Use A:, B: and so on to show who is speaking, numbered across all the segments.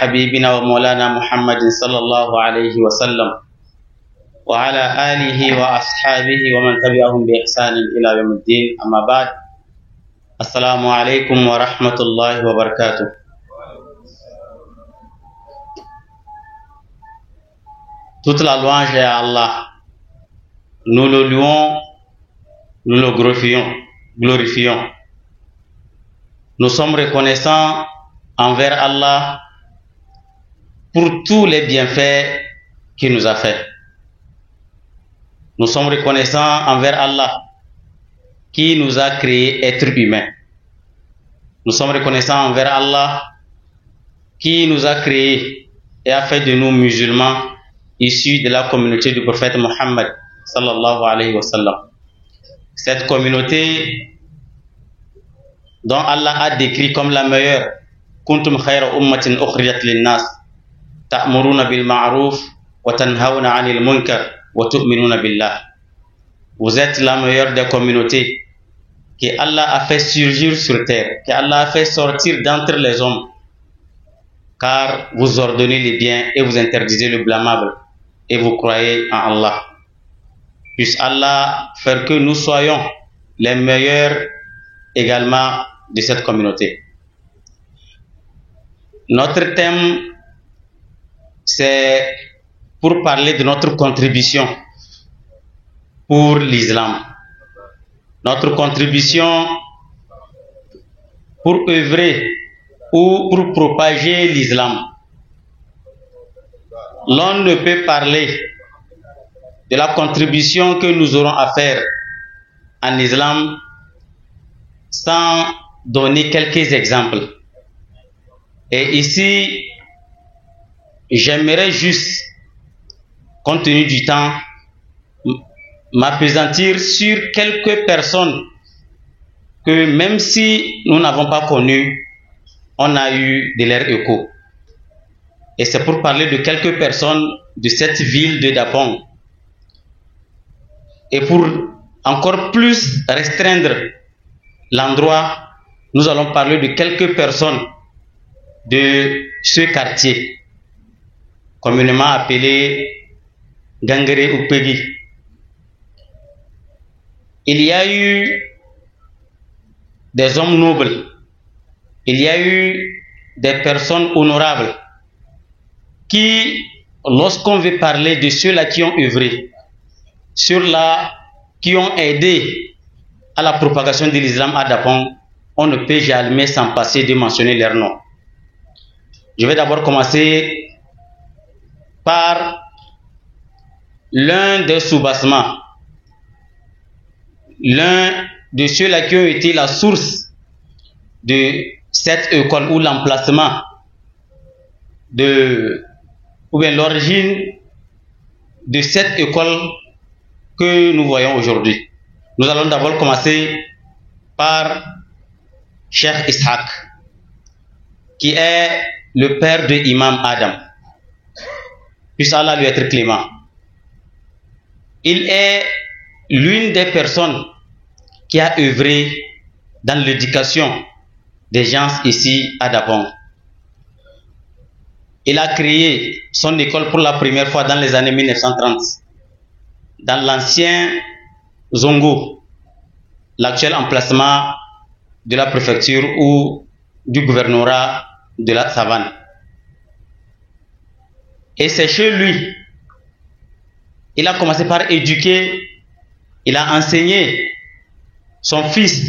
A: وحبيبنا ومولانا محمد صلى الله عليه وسلم وعلى آله وأصحابه ومن تبعهم بإحسان إلى يوم الدين. أما بعد، السلام عليكم ورحمة الله وبركاته. Toute la louange est à Allah. Nous le louons, nous le glorifions. Nous sommes reconnaissants envers Allah pour tous les bienfaits qu'il nous a fait. Nous sommes reconnaissants envers Allah qui nous a créés êtres humains. Nous sommes reconnaissants envers Allah qui nous a créés et a fait de nous musulmans issus de la communauté du prophète Mohammed sallallahu alayhi wa sallam. Cette communauté dont Allah a décrit comme la meilleure: kuntum khayra ummatin ukhrijat lin-nas ta'muruna bil ma'ruf wa tanhauna 'anil munkar wa tu'minuna billah. Vous êtes la meilleure des communautés que Allah a fait surgir sur terre, que Allah a fait sortir d'entre les hommes, car vous ordonnez les biens et vous interdisez le blâmable et vous croyez en Allah. Puisse Allah faire que nous soyons les meilleurs également de cette communauté. Notre thème, c'est pour parler de notre contribution pour l'islam. Notre contribution pour œuvrer ou pour propager l'islam. L'on ne peut parler de la contribution que nous aurons à faire en islam sans donner quelques exemples. Et ici, j'aimerais juste, compte tenu du temps, m'appesantir sur quelques personnes que même si nous n'avons pas connues, on a eu de leur écho. Et c'est pour parler de quelques personnes de cette ville de Dapong. Et pour encore plus restreindre l'endroit, nous allons parler de quelques personnes de ce quartier, communément appelé Gangere ou Pegi. Il y a eu des hommes nobles, il y a eu des personnes honorables qui, lorsqu'on veut parler de ceux-là qui ont œuvré, ceux-là qui ont aidé à la propagation de l'islam à Dapong, on ne peut jamais s'en passer de mentionner leur nom. Je vais d'abord commencer par l'un des soubassements, l'un de ceux-là qui ont été la source de cette école ou l'emplacement ou bien l'origine de cette école que nous voyons aujourd'hui. Nous allons d'abord commencer par Cheikh Ishaq, qui est le père de Imam Adam. Puisse Allah lui être clément. Il est l'une des personnes qui a œuvré dans l'éducation des gens ici à Dapong. Il a créé son école pour la première fois dans les années 1930, dans l'ancien Zongo, l'actuel emplacement de la préfecture ou du gouvernorat de la Savane. Et c'est chez lui, il a commencé par éduquer, il a enseigné son fils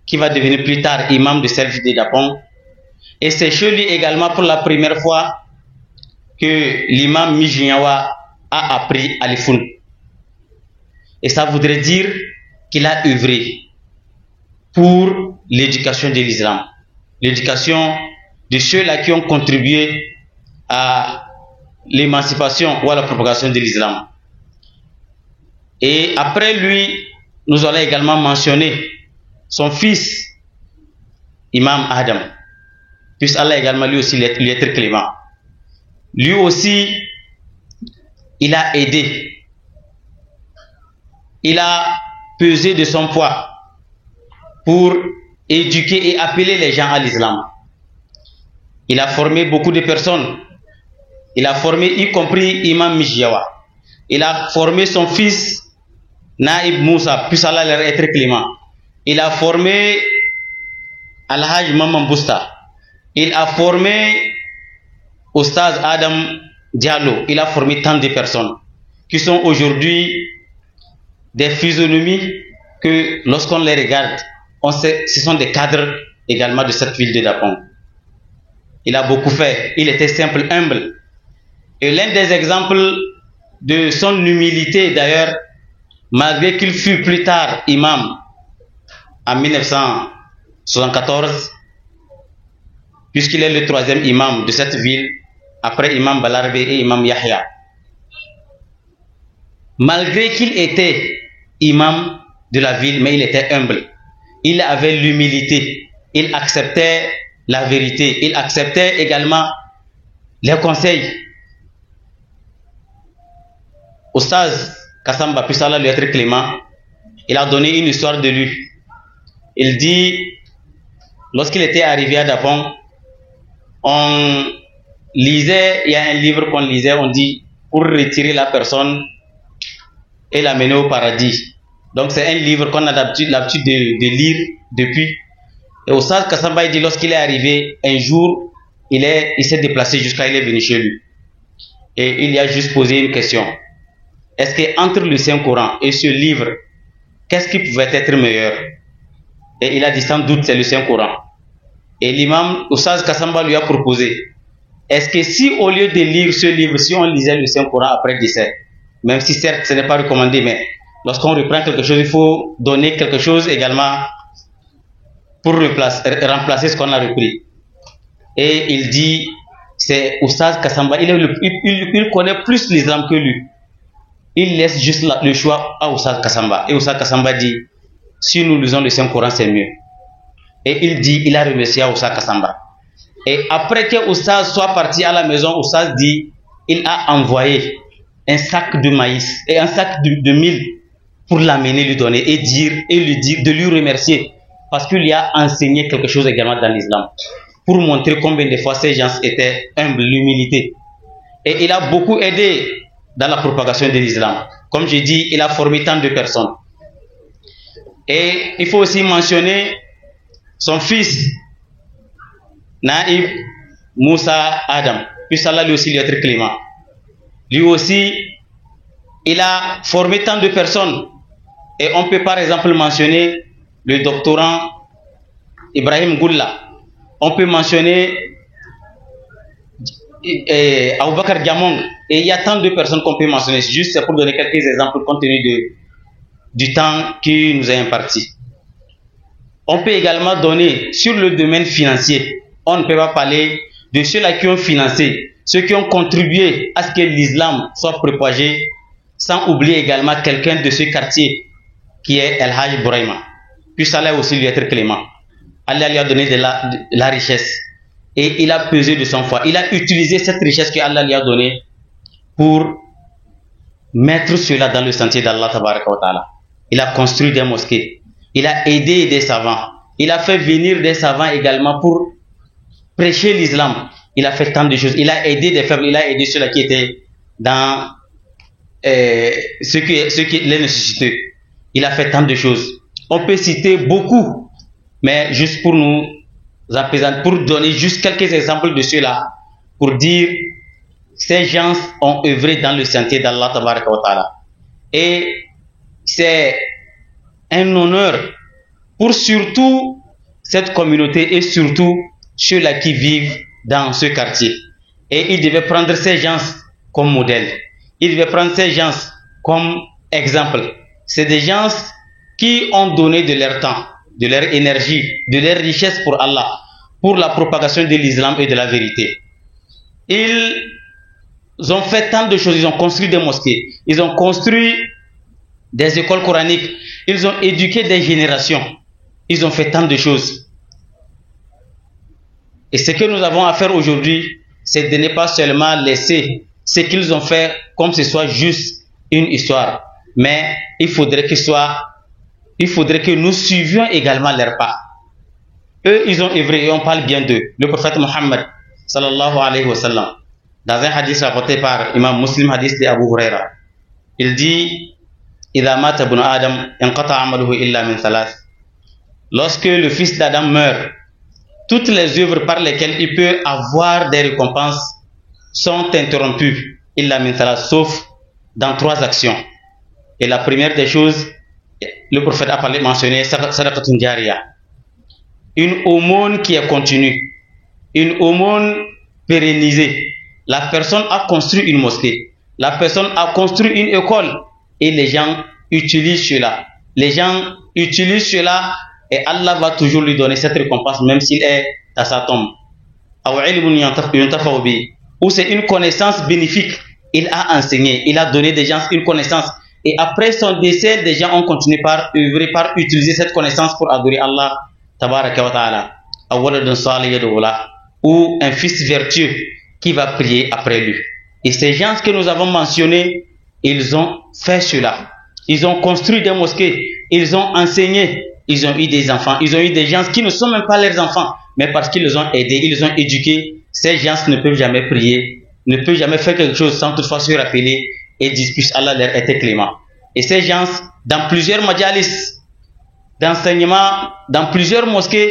A: qui va devenir plus tard imam de cette ville de Dapong. Et c'est chez lui également pour la première fois que l'imam Mijinyawa a appris Alifoun. Et ça voudrait dire qu'il a œuvré pour l'éducation de l'islam, l'éducation de ceux-là qui ont contribué à l'émancipation ou à la propagation de l'islam. Et après lui, nous allons également mentionner son fils, Imam Adam. Puisse Allah également lui aussi lui être clément. Lui aussi, il a aidé. Il a pesé de son poids pour éduquer et appeler les gens à l'islam. Il a formé beaucoup de personnes. Il a formé y compris Imam Mijiawa. Il a formé son fils Naïb Moussa, puis Allah leur être clément. Il a formé Al-Hajj Maman Bousta. Il a formé Oustaz Adam Diallo. Il a formé tant de personnes qui sont aujourd'hui des physionomies que lorsqu'on les regarde, on sait ce sont des cadres également de cette ville de Dapong. Il a beaucoup fait. Il était simple, humble. Et l'un des exemples de son humilité d'ailleurs, malgré qu'il fut plus tard imam en 1974, puisqu'il est le troisième imam de cette ville, après imam Balarbe et imam Yahya. Malgré qu'il était imam de la ville, mais il était humble. Il avait l'humilité. Il acceptait la vérité. Il acceptait également les conseils. Oustaz Kassamba, puis Allah lui être clément, il a donné une histoire de lui. Il dit, lorsqu'il était arrivé à Dapong, on lisait, il y a un livre qu'on lisait, on dit, pour retirer la personne et l'amener au paradis. Donc c'est un livre qu'on a l'habitude de lire depuis. Et Oustaz Kassamba, il dit, lorsqu'il est arrivé, un jour, il s'est déplacé jusqu'à il est venu chez lui. Et il y a juste posé une question. Est-ce qu'entre le Saint-Coran et ce livre, qu'est-ce qui pouvait être meilleur? Et il a dit sans doute c'est le Saint-Coran. Et l'imam Oustaz Kassamba lui a proposé, est-ce que si au lieu de lire ce livre, si on lisait le Saint-Coran après décès, même si certes ce n'est pas recommandé, mais lorsqu'on reprend quelque chose, il faut donner quelque chose également pour remplacer ce qu'on a repris. Et il dit, c'est Oustaz Kassamba, il connaît plus l'islam que lui. Il laisse juste le choix à Oustaz Kassamba. Et Oustaz Kassamba dit, si nous lisons le Saint-Coran, c'est mieux. Et il dit, il a remercié à Oustaz Kassamba. Et après que Oustaz soit parti à la maison, Oustaz dit, il a envoyé un sac de maïs et un sac de mil pour l'amener, lui donner et lui dire, de lui remercier. Parce qu'il lui a enseigné quelque chose également dans l'islam. Pour montrer combien de fois ces gens étaient humbles, l'humilité. Et il a beaucoup aidé dans la propagation de l'islam. Comme j'ai dit, il a formé tant de personnes. Et il faut aussi mentionner son fils, Naïb Moussa Adam. Puis Allah lui aussi lui être clément. Lui aussi, il a formé tant de personnes. Et on peut par exemple mentionner le doctorant Ibrahim Goulla. On peut mentionner Aboubakar Diamong. Et il y a tant de personnes qu'on peut mentionner. Juste pour donner quelques exemples compte tenu du temps qui nous est imparti. On peut également donner sur le domaine financier. On ne peut pas parler de ceux-là qui ont financé, ceux qui ont contribué à ce que l'islam soit propagé, sans oublier également quelqu'un de ce quartier qui est El Hajj Bouraïma. Puis Allah aussi lui être clément. Allah lui a donné de la richesse. Et il a pesé de son foi. Il a utilisé cette richesse que Allah lui a donnée pour mettre cela dans le sentier d'Allah Tabaraka wa Ta'ala. Il a construit des mosquées. Il a aidé des savants. Il a fait venir des savants également pour prêcher l'islam. Il a fait tant de choses. Il a aidé des faibles. Il a aidé ceux-là qui étaient dans ceux qui les nécessiteux. Il a fait tant de choses. On peut citer beaucoup, mais juste pour nous apaisantir, pour donner juste quelques exemples de ceux-là, pour dire ces gens ont œuvré dans le sentier d'Allah Tabaraka wa Ta'ala. Et c'est un honneur pour surtout cette communauté et surtout ceux-là qui vivent dans ce quartier. Et il devait prendre ces gens comme modèle. Il devait prendre ces gens comme exemple. C'est des gens qui ont donné de leur temps, de leur énergie, de leur richesse pour Allah, pour la propagation de l'islam et de la vérité. Ils ont fait tant de choses. Ils ont construit des mosquées. Ils ont construit des écoles coraniques. Ils ont éduqué des générations. Ils ont fait tant de choses. Et ce que nous avons à faire aujourd'hui, c'est de ne pas seulement laisser ce qu'ils ont fait comme ce soit juste une histoire. Mais il faudrait que nous suivions également leur pas. Eux, ils ont œuvré et on parle bien d'eux. Le prophète Mohammed sallallahu alayhi wa sallam, dans un hadith rapporté par Imam Muslim, hadith de Abu Huraira, il dit إِذَا مَاتَ ابْنُ آدَمَ انْقَطَعَ عَمَلُهُ إِلَّا مِنْ ثَلَاثٍ. Lorsque le fils d'Adam meurt, toutes les œuvres par lesquelles il peut avoir des récompenses sont interrompues, illa min thalath, sauf dans 3 actions. Et la première des choses, le prophète a mentionné sadaqatun jariya, une aumône qui est continue, une aumône pérennisée. La personne a construit une mosquée, la personne a construit une école et les gens utilisent cela. Les gens utilisent cela et Allah va toujours lui donner cette récompense même s'il est à sa tombe. Ou c'est une connaissance bénéfique. Il a enseigné, il a donné des gens une connaissance. Et après son décès, des gens ont continué par œuvrer, par utiliser cette connaissance pour adorer Allah tabaraka wa ta'ala. Ou un fils vertueux qui va prier après lui. Et ces gens que nous avons mentionnés, ils ont fait cela. Ils ont construit des mosquées, ils ont enseigné, ils ont eu des enfants, ils ont eu des gens qui ne sont même pas leurs enfants, mais parce qu'ils les ont aidés, ils les ont éduqués. Ces gens ne peuvent jamais prier, ne peuvent jamais faire quelque chose sans toutefois se rappeler et dire puisse Allah leur être clément. Et ces gens, dans plusieurs majalis d'enseignement, dans plusieurs mosquées,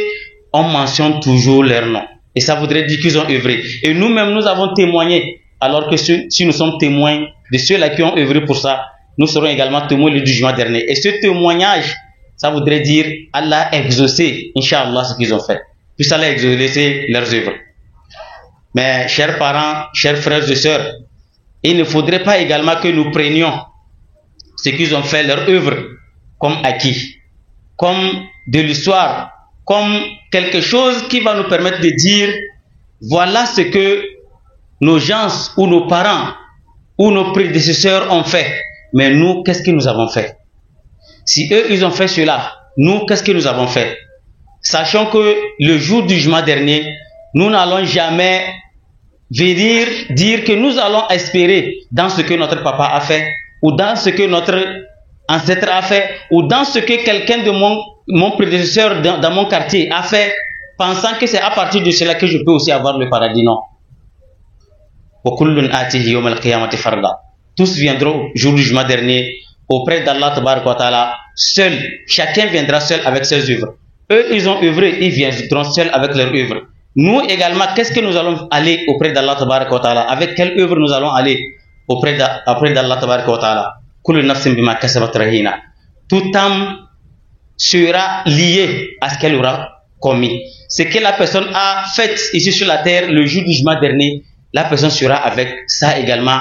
A: on mentionne toujours leur nom. Et ça voudrait dire qu'ils ont œuvré. Et nous-mêmes, nous avons témoigné, alors que si nous sommes témoins de ceux-là qui ont œuvré pour ça, nous serons également témoins le jugement dernier. Et ce témoignage, ça voudrait dire Allah a exaucé, Inch'Allah, ce qu'ils ont fait. Puis Allah a exaucé leurs œuvres. Mais, chers parents, chers frères et sœurs, il ne faudrait pas également que nous prenions ce qu'ils ont fait, leur œuvre, comme acquis, comme de l'histoire, comme quelque chose qui va nous permettre de dire, voilà ce que nos gens ou nos parents ou nos prédécesseurs ont fait. Mais nous, qu'est-ce que nous avons fait? Si eux, ils ont fait cela, nous, qu'est-ce que nous avons fait? Sachant que le jour du jugement dernier, nous n'allons jamais venir dire que nous allons espérer dans ce que notre papa a fait, ou dans ce que notre ancêtre a fait, ou dans ce que quelqu'un de mon prédécesseur dans mon quartier a fait, pensant que c'est à partir de cela que je peux aussi avoir le paradis. Non. Tous viendront au jour du jugement dernier auprès d'Allah tabaraka wa ta'ala, seul, chacun viendra seul avec ses œuvres. Eux, ils ont œuvré, ils viendront seuls avec leurs œuvres. Nous également, qu'est-ce que nous allons aller auprès d'Allah tabaraka wa ta'ala? Avec quelle œuvre nous allons aller auprès d'Allah tabaraka wa ta'ala? Kullu nafsin bima kasabat rahina. Toute âme sera liée à ce qu'elle aura commis. Ce que la personne a fait ici sur la terre, le jour du jugement dernier, la personne sera avec ça également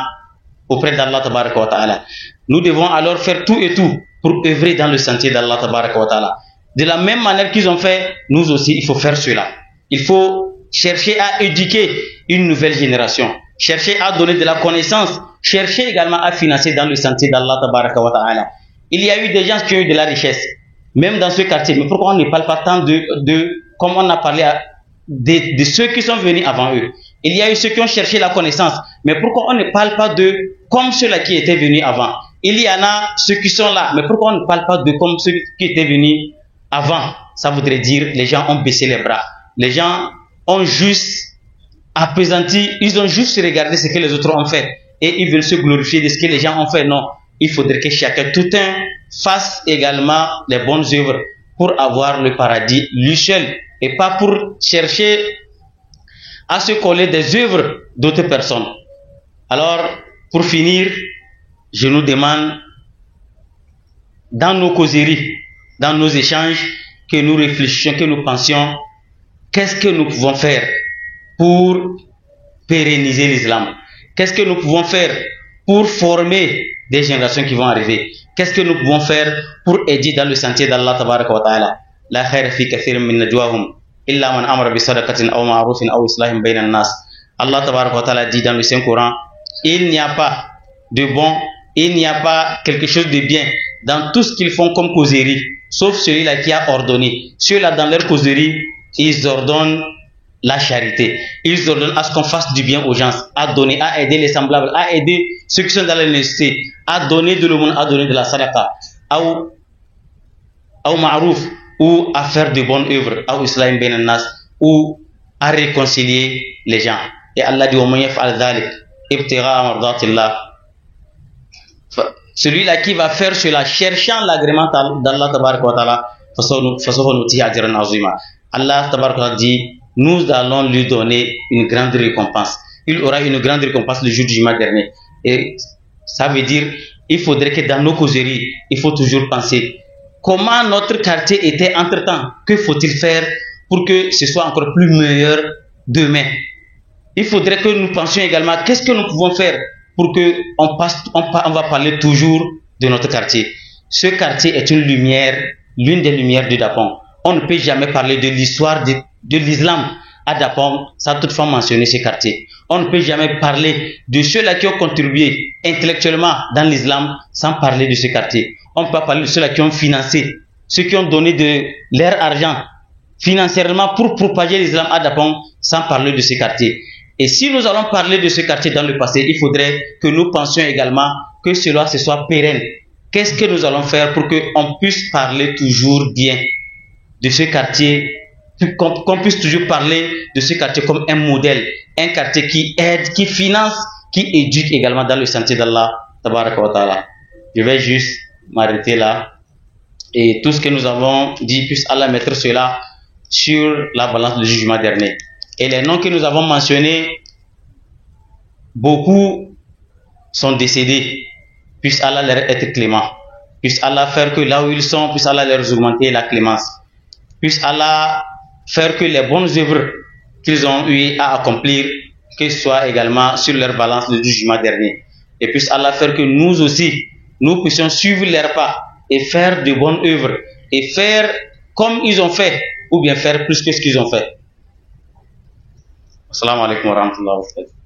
A: auprès d'Allah tabaraka wa ta'ala. Nous devons alors faire tout et tout pour œuvrer dans le sentier d'Allah tabaraka wa ta'ala. De la même manière qu'ils ont fait, nous aussi, il faut faire cela. Il faut chercher à éduquer une nouvelle génération, chercher à donner de la connaissance, chercher également à financer dans le sentier d'Allah tabaraka wa ta'ala. Il y a eu des gens qui ont eu de la richesse, même dans ce quartier. Mais pourquoi on ne parle pas tant comme on a parlé de ceux qui sont venus avant eux? Il y a eu ceux qui ont cherché la connaissance, mais pourquoi on ne parle pas de comme ceux-là qui étaient venus avant? Il y en a ceux qui sont là, mais pourquoi on ne parle pas de comme ceux qui étaient venus avant? Ça voudrait dire les gens ont baissé les bras. Les gens ont juste appesanti, ils ont juste regardé ce que les autres ont fait et ils veulent se glorifier de ce que les gens ont fait. Non, il faudrait que chacun, tout un, fasse également les bonnes œuvres pour avoir le paradis lui seul et pas pour chercher à se coller des œuvres d'autres personnes. Alors, pour finir, je nous demande, dans nos causeries, dans nos échanges, que nous réfléchissions, que nous pensions, qu'est-ce que nous pouvons faire pour pérenniser l'islam? Qu'est-ce que nous pouvons faire pour former des générations qui vont arriver? Qu'est-ce que nous pouvons faire pour aider dans le sentier d'Allah tabaraka wa ta'ala? La khair fi kathirin min najwahum illa man amara bi sadaqatin aw ma'rufin aw islahin bayna an-nas. Allah tabaraka wa ta'ala dit dans le Saint-Coran, il n'y a pas de bon, il n'y a pas quelque chose de bien dans tout ce qu'ils font comme causerie, sauf celui-là qui a ordonné. Ceux-là dans leur causerie, ils ordonnent la charité. Ils ordonnent à ce qu'on fasse du bien aux gens, à donner, à aider les semblables, à aider ceux qui sont dans la nécessité, à donner de l'aumône, à donner de la sadaqa, ou ma'rouf, ou à faire de bonnes œuvres, ou islam bin nas, ou à réconcilier les gens. Et Allah dit celui-là qui va faire cela, cherchant l'agrément d'Allah tabaraka wa ta'ala, Allah tabaraka wa ta'ala dit, nous allons lui donner une grande récompense. Il aura une grande récompense le jour du jugement dernier. Et ça veut dire, il faudrait que dans nos causeries, il faut toujours penser comment notre quartier était entre-temps. Que faut-il faire pour que ce soit encore plus meilleur demain? Il faudrait que nous pensions également qu'est-ce que nous pouvons faire pour que on va parler toujours de notre quartier. Ce quartier est une lumière, l'une des lumières de Dapong. On ne peut jamais parler de l'histoire de l'islam à Dapong sans toutefois mentionner ce quartier. On ne peut jamais parler de ceux-là qui ont contribué intellectuellement dans l'islam sans parler de ce quartier. On ne peut pas parler de ceux-là qui ont financé, ceux qui ont donné de leur argent financièrement pour propager l'islam à Dapong sans parler de ce quartier. Et si nous allons parler de ce quartier dans le passé, il faudrait que nous pensions également que cela se soit pérenne. Qu'est-ce que nous allons faire pour qu'on puisse parler toujours bien de ce quartier, qu'on puisse toujours parler de ce quartier comme un modèle, un quartier qui aide, qui finance, qui éduque également dans le sentier d'Allah tabaraka wa ta'ala. Je vais juste m'arrêter là. Et tout ce que nous avons dit, puisse Allah mettre cela sur la balance du jugement dernier. Et les noms que nous avons mentionnés, beaucoup sont décédés. Puisse Allah leur être clément. Puisse Allah faire que là où ils sont, puisse Allah leur augmenter la clémence. Puisse Allah faire que les bonnes œuvres qu'ils ont eu à accomplir, que ce soit également sur leur balance du jugement dernier. Et puisse Allah faire que nous aussi, nous puissions suivre leurs pas et faire de bonnes œuvres et faire comme ils ont fait ou bien faire plus que ce qu'ils ont fait. Assalamu alaikum wa rahmatullahi wa barakatuh.